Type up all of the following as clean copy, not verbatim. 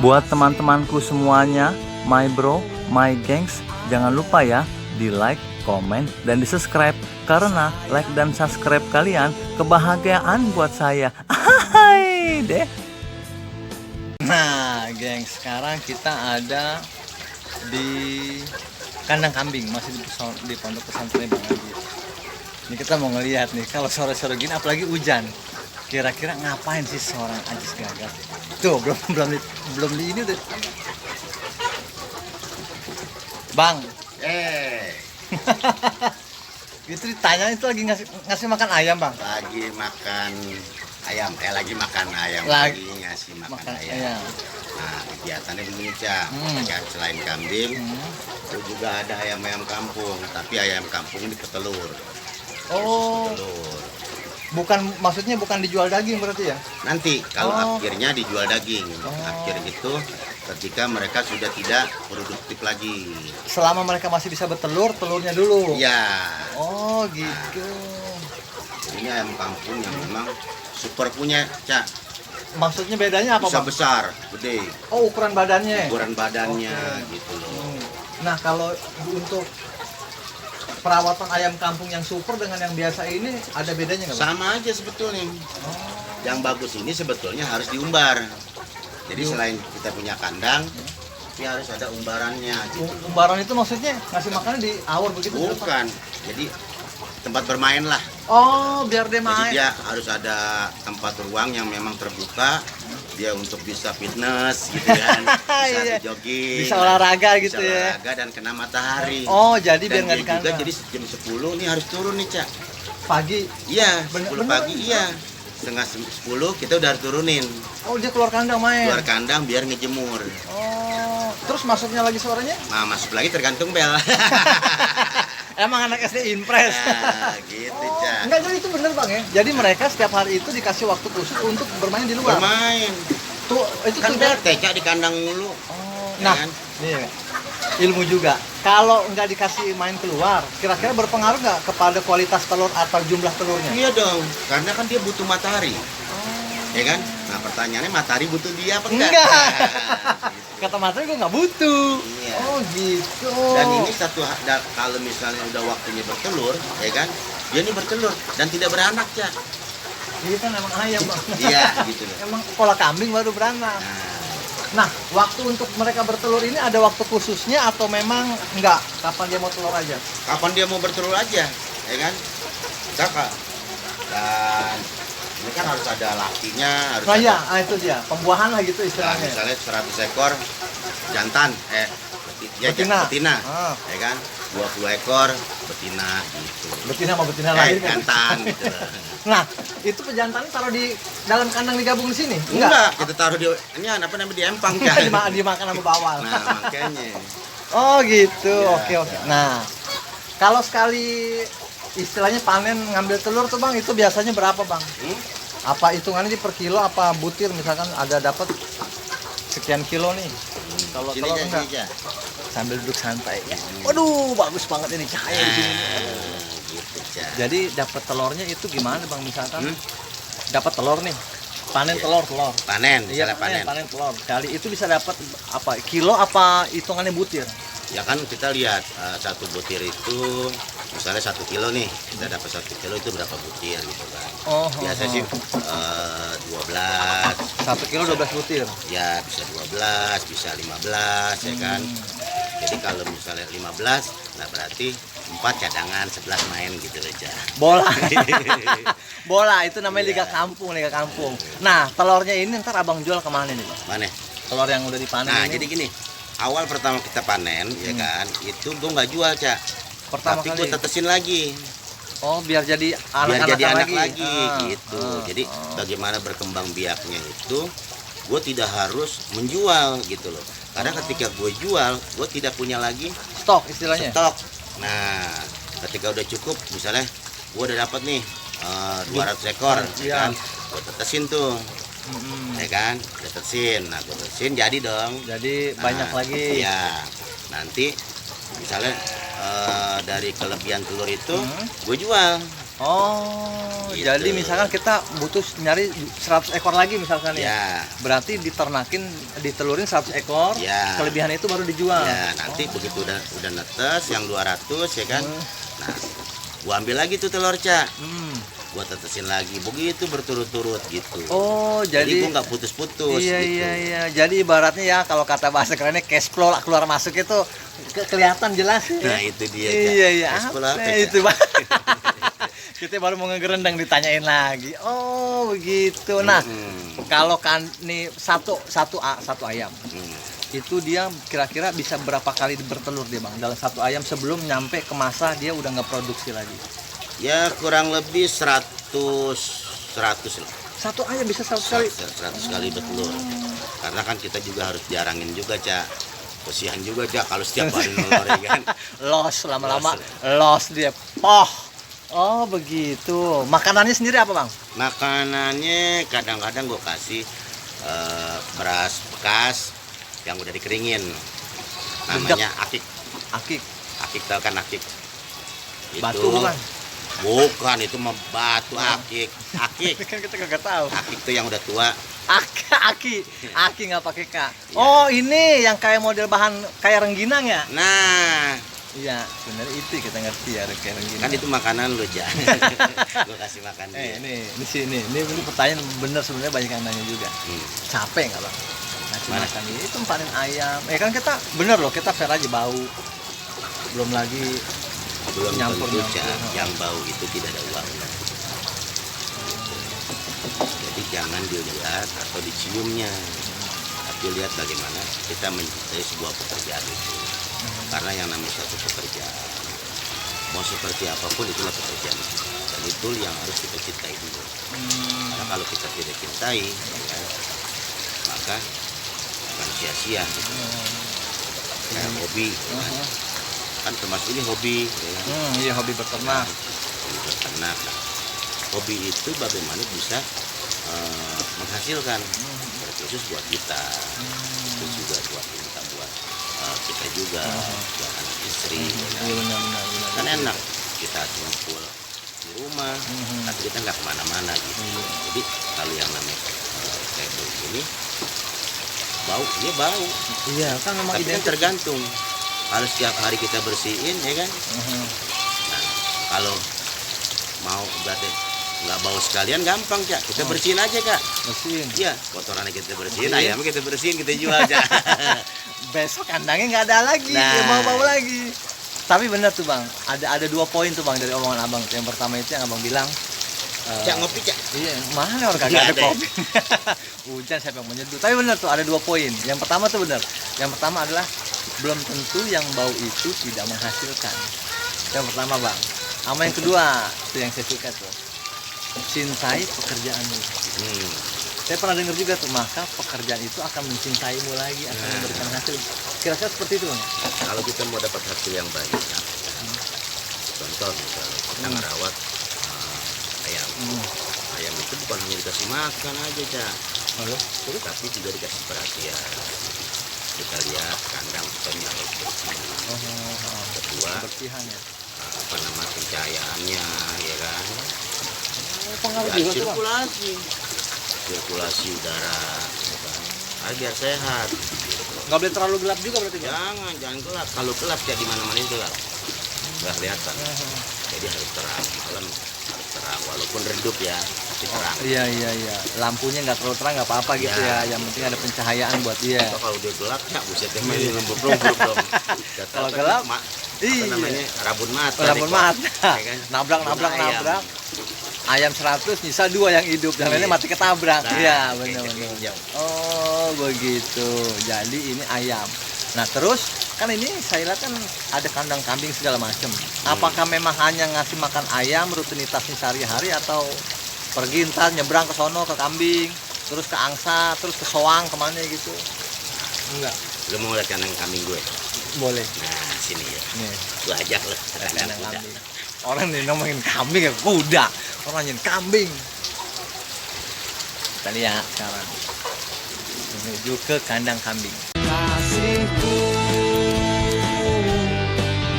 Buat teman-temanku semuanya, my bro, my gengs, jangan lupa ya di like, komen, dan di subscribe. Karena like dan subscribe kalian kebahagiaan buat saya. Hai deh. Nah, gengs, sekarang kita ada di kandang kambing, masih di pondok pesantren Bang Adi. Ini kita mau ngelihat nih, kalau sore-sore gini apalagi hujan, kira-kira ngapain sih seorang Ajis Gagas? Tuh, belum di ini udah. Bang. Itu ditanya itu lagi ngasih makan ayam, Bang. Lagi makan ayam, lagi makan ayam, Lagi ngasih makan ayam. Nah, kegiatannya begini, Cak. Selain kambing, itu juga ada ayam-ayam kampung, tapi ayam kampung ini petelur. Oh. Petelur. Maksudnya bukan dijual daging berarti ya? Nanti kalau akhirnya dijual daging. Akhir itu ketika mereka sudah tidak produktif lagi. Selama mereka masih bisa bertelur, telurnya dulu. Ya. Oh, gitu. Ini ayam kampung yang memang super punya, Cak. Maksudnya bedanya apa, Bang? Besar, gede. Oh, ukuran badannya. Ukuran badannya gitu loh. Nah, kalau untuk perawatan ayam kampung yang super dengan yang biasa ini ada bedanya nggak, Bang? Sama aja sebetulnya. Yang bagus ini sebetulnya harus diumbar. Jadi selain kita punya kandang, tapi harus ada umbarannya. Gitu. Umbaran itu maksudnya ngasih makannya di awur begitu? Bukan. Jadi tempat bermain lah. Oh, biar dia main. Jadi dia harus ada tempat ruang yang memang terbuka. Dia untuk bisa fitness gitu kan. Bisa jogging. Bisa olahraga gitu ya. Bisa olahraga dan kena matahari. Oh, jadi biar dan nggak di kandang. Jadi jam 10 nih harus turun nih, Cak. Pagi? Iya, 10 Bener. pagi iya. Setengah 10 kita udah harus turunin. Oh, dia keluar kandang main? Keluar kandang biar ngejemur. Oh, terus masuknya lagi suaranya? Nah, masuk lagi tergantung bel. Emang anak SD impres. Nah, gitu, Cak. Enggak, jadi itu bener, Bang ya. Jadi mereka setiap hari itu dikasih waktu khusus untuk bermain di luar. Bermain. Tuh, itu Kan tuh bete, Cak, di kandang mulu. Oh, Ya nah, kan? nih ilmu juga. Kalau nggak dikasih main keluar, kira-kira berpengaruh nggak kepada kualitas telur atau jumlah telurnya? Iya dong, karena kan dia butuh matahari. Ya kan? Nah, pertanyaannya matahari butuh dia apa enggak? Enggak. Gitu. Kata matahari gue nggak butuh. Iya. Oh gitu. Dan ini kalau misalnya udah waktunya bertelur, ya kan? Dia ini bertelur dan tidak beranak, Cak. Ini kan emang ayam, Bang. Iya, gitu loh. Emang pola kambing baru beranak. Nah, waktu untuk mereka bertelur ini ada waktu khususnya atau memang enggak? Kapan dia mau telur aja? Kapan dia mau bertelur aja, ya kan? Kakak. Dan ini kan harus ada lakinya, harus Nah, ada. ya, itu dia. Pembuahan lah gitu Nah, istilahnya. misalnya 100 ekor jantan, Betina. betina, Ah. ya kan? 20 ekor betina gitu. Betina sama betina lagi kan? Jantan gitu. Nah, itu pejantannya taruh di dalam kandang digabung di sini? Enggak, kita taruh di ini apa namanya di empang kan. Dimakan sama bawal. Nah, makanya. Oh gitu, Ya, oke. Nah, kalau sekali istilahnya panen ngambil telur tuh, Bang, itu biasanya berapa, Bang? Apa hitungannya di per kilo apa butir, misalkan ada dapat sekian kilo nih? Kalau Sini telur aja, enggak? sini aja. Sambil duduk santai. Waduh, bagus banget ini cahaya di sini. Gitu, Cak. Jadi dapat telurnya itu gimana, Bang, misalkan? Dapat telur nih. Panen telur. Panen, Iya, misalnya panen. panen telur. Kali itu bisa dapat apa? Kilo apa hitungannya butir? Ya kan kita lihat satu butir itu misalnya 1 kilo nih, kita dapat 1 kilo itu berapa butir gitu kan. Biasa sih 12. 1 kilo 12 butir. Ya bisa 12, bisa 15 ya kan. Jadi kalau misalnya 15, nah berarti 4 cadangan, 11 main gitu aja. Bola. Bola itu namanya liga kampung. Nah, telurnya ini ntar Abang jual kemana nih, Bang? Mana? Telur yang udah dipanen Nah, ini. jadi gini, awal pertama kita panen ya kan, itu gue nggak jual, Cak. Pertama Tapi kali. gue tetesin lagi. Oh, biar jadi Biar anak-anak jadi anak lagi. lagi gitu. Jadi bagaimana berkembang biaknya itu gue tidak harus menjual gitu loh. Karena ketika gue jual, gue tidak punya lagi Stok istilahnya. stok. Nah, ketika udah cukup, misalnya gue udah dapat nih 200 ekor, ya kan? Gue tetesin tuh, ya kan? Gue tetesin, nah gue tetesin jadi dong. Jadi Nah, banyak lagi. Ya, nanti misalnya dari kelebihan telur itu gue jual Oh, Gitu. jadi misalkan kita butuh nyari 100 ekor lagi misalkan ya. Ya, Berarti ditelurin 100 ekor, Ya. kelebihan itu baru dijual. ya nanti begitu udah netes yang 200 ya kan. Nah, gua ambil lagi tuh telur, Cak. Hmm. Gua tetesin lagi begitu berturut-turut gitu. Oh, Jadi jadi gua nggak putus-putus iya gitu. iya. Jadi ibaratnya ya kalau kata bahasa kerennya cash flow lah, keluar masuk itu kelihatan jelas ya. Nah, itu dia, Cak. Iya iya. Cash flow Apa apa, Cak? itu, Bang? Kita baru mau ngegerendang ditanyain lagi. Oh, begitu. Nah, kalau kan nih satu ayam. Itu dia kira-kira bisa berapa kali bertelur dia, Bang? Dalam satu ayam sebelum nyampe ke masa dia udah nggak produksi lagi. Ya kurang lebih 100 lah. Satu ayam bisa 100 kali. 100 kali bertelur. Karena kan kita juga harus jarangin juga, Cak. Kesian juga, Cak, kalau setiap hari nelur ya kan. Loss lama-lama loss dia. Oh, begitu. Makanannya sendiri apa, Bang? Makanannya kadang-kadang gue kasih beras bekas yang udah dikeringin. Namanya akik. Akik. Akik tahu kan akik? Batu bukan? Bukan, itu mah batu akik. Akik. Kan kita kagak tahu. Akik tuh yang udah tua. Aki nggak pakai K. Oh, ini yang kayak model bahan kayak rengginang ya? Nah, Iya, benar itu kita ngerti ya kayak rengginang. kan itu makanan lu, Jan. Gue kasih makan dia. Ini pertanyaan bener sebenarnya banyak yang nanya juga. Capek nggak, Bang? Ngasih Mana? makan ini itu panen ayam. Kan kita bener loh, kita fair aja bau. Belum lagi Belum nyampur. tentu, Jan. Yang bau itu tidak ada uangnya. Jadi jangan dilihat atau diciumnya, tapi lihat bagaimana kita mencintai sebuah pekerjaan itu. Karena yang namanya satu pekerjaan, mau seperti apapun itulah pekerjaan itu. Dan itu yang harus kita cintai dulu. Karena kalau kita tidak cintai, ya, maka akan sia-sia. Gitu. Kayak hobi, ya kan termasuk ini hobi. Ya kan? Iya, hobi beternak. Hobi beternak. Nah, hobi itu bagaimana bisa menghasilkan, terkhusus buat kita, terus juga buat kita juga, buat anak istri. Iya, benar. Kan enak kita ngumpul di rumah, tapi kita nggak kemana-mana gitu. Jadi kalau yang namanya kayak begini, dia bau. Iya, kan memang Tapi kan identik. tergantung. Kalau setiap hari kita bersihin, ya kan. Nah, kalau mau berarti nggak bau sekalian gampang, Cak. Kita bersihin aja, Kak. Bersihin. Iya, kotorannya kita bersihin, Bersihin. ayamnya kita bersihin, kita jual, Cak. Besok kandangnya nggak ada lagi, Nah. dia mau lagi. Tapi benar tuh, Bang, ada 2 poin tuh, Bang, dari omongan Abang. Yang pertama itu yang Abang bilang, Cak, ngopi, Cak. iya, mana orang kagak Nggak ada ada ya? kopi. Hujan siapa yang menyeduh. Tapi benar tuh, ada 2 poin. Yang pertama tuh benar. Yang pertama adalah belum tentu yang bau itu tidak menghasilkan. Yang pertama, Bang. Sama yang kedua, itu yang saya suka tuh. Cintai pekerjaanmu. Saya pernah dengar juga tuh, maka pekerjaan itu akan mencintaimu lagi, akan memberikan hasil. Kira-kira seperti itu, Bang. Kalau kita mau dapat hasil yang banyak, contoh misalnya kita ngerawat ayam. Ayam itu bukan hanya dikasih makan aja, Cak. Halo? Tapi juga dikasih perhatian. Kita lihat kandang supaya harus bersih. Kedua, Kebersihan ya. apa nama pencahayaannya, ya kan? Pengaruh Ya, juga tuh, Bang. sirkulasi udara, ya kan? Biar sehat. Nggak boleh terlalu gelap juga berarti, Bang? Jangan gelap. Kalau gelap ya di mana-mana itu gelap. Nggak kelihatan. Jadi harus terang, malam harus terang, walaupun redup ya, tapi terang. Iya. Lampunya nggak terlalu terang nggak apa-apa gitu ya. Ya. Yang penting ada pencahayaan buat dia. Atau kalau udah gelap ya buset emang lembut-lembut dong. Kalau gelap, apa namanya? Rabun mata. Rabun deh, mata. ya kan? Nabrak. Ayam. Ayam 100 nyisa 2 yang hidup, yang lainnya mati ketabrak. Nah, Iya, kayak benar. gitu. Oh, begitu. Jadi ini ayam. Nah, terus kan ini saya lihat kan ada kandang kambing segala macam. Apakah memang hanya ngasih makan ayam rutinitasnya sehari-hari atau pergi ntar nyebrang ke sono ke kambing, terus ke angsa, terus ke soang kemana gitu? Enggak. Lu mau lihat kandang kambing gue? Boleh. Nah, sini ya. Nih, Gua ajak lu ke kandang kandang kuda. kambing. Orang nih ngomongin kambing ya kuda. Orang nyanyiin kambing. Kita lihat sekarang. Menuju ke kandang kambing. Kasihku,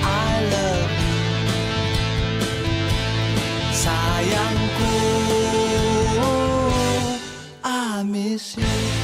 I love you. miss you.